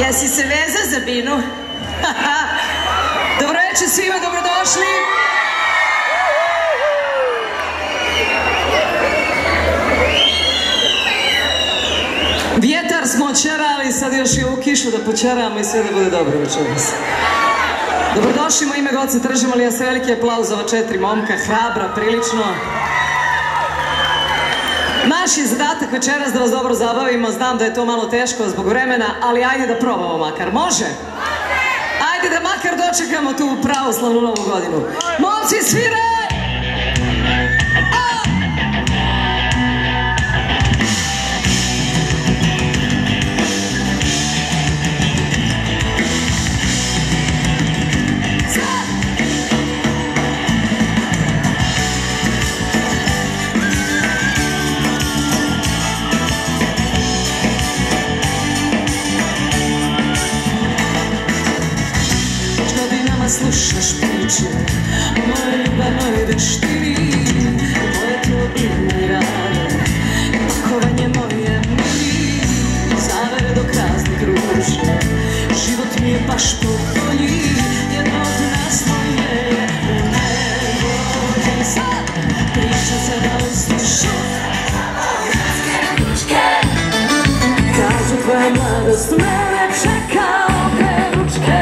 Jesi se veza za binu? Dobro večer svima, dobrodošli. Vjetar smo očerali, sad još i ovu kišu da počeramo i sve da bude dobro večeras. Dobrodošli, moje ime Goce Tržimo, ja se veliki aplauz za ova 4 momka, hrabra, prilično. Naš je zadatak večeras da vas dobro zabavimo, znam da je to malo teško zbog vremena, ali ajde da probamo makar, može? Ajde da makar dočekamo tu pravoslavnu novu godinu. Momci, svire! Slušaš priče o mojoj ljubavnoj veštini, moje tobine rade, pakovanje moje mili, zavere dok raznih ruže, život mi je baš po volji, jedno od nas moje nevolji. Sad priča se da uslišu, kažu tvoja mladost mene čeka opet ručke.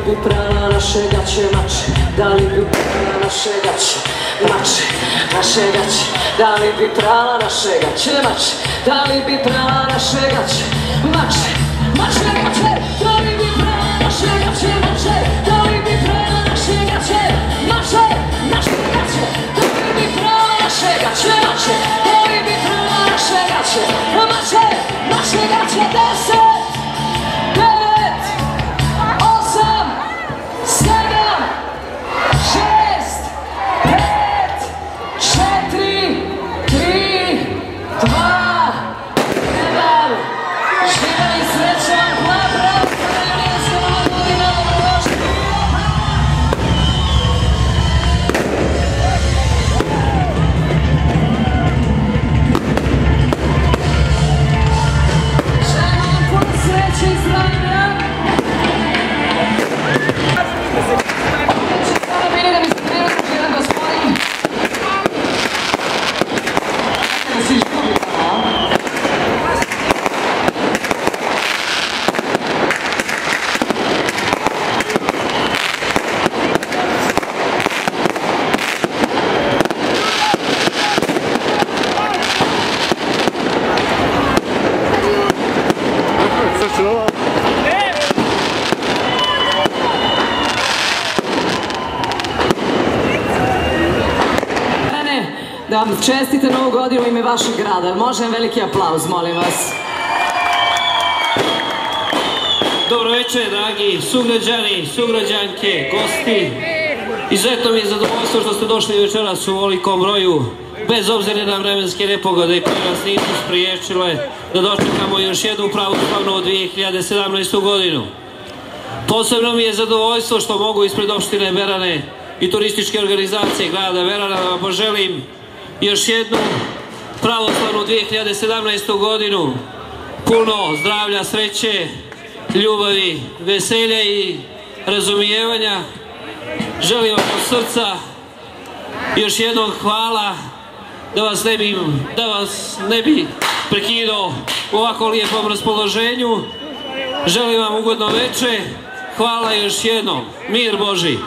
bi prala naše gaće mače, da li bi prala naše gaće mače, naše gaće, da li bi prala naše gaće mače, da li bi prala naše gaće mače, naše gaće, da li bi prala naše gaće mače, da li bi prala naše gaće mače, naše gaće, da li bi prala naše gaće mače, da li bi prala naše gaće mače, naše gaće. 10, 9, 8, 7, 6, 5, 4, 3, 2, 1. Živjeli srećan, bravo, nije se ovo godina, dobrodošli. Želim vam puno sreće i zdravlja. Da vam čestite novu godinu u ime vašeg grada. Možem veliki aplauz, molim vas. Dobro večer, dragi sugrađani, sugrađanke, gosti. Izuzetno mi je zadovoljstvo što ste došli večeras u ovolikom broju, bez obzira na vremenske nepogode koje nas nisu spriječile da dočekamo još jednu pravoslavnu 2017. godinu. Posebno mi je zadovoljstvo što mogu ispred opštine Berane i turističke organizacije grada Berana da vam poželim još jednu pravoslavnu 2017. godinu, puno zdravlja, sreće, ljubavi, veselja i razumijevanja. Želim vam od srca još jednom hvala, da vas ne bi prekidao u ovako lijepom raspoloženju. Želim vam ugodno večer, hvala još jednom, mir Boži.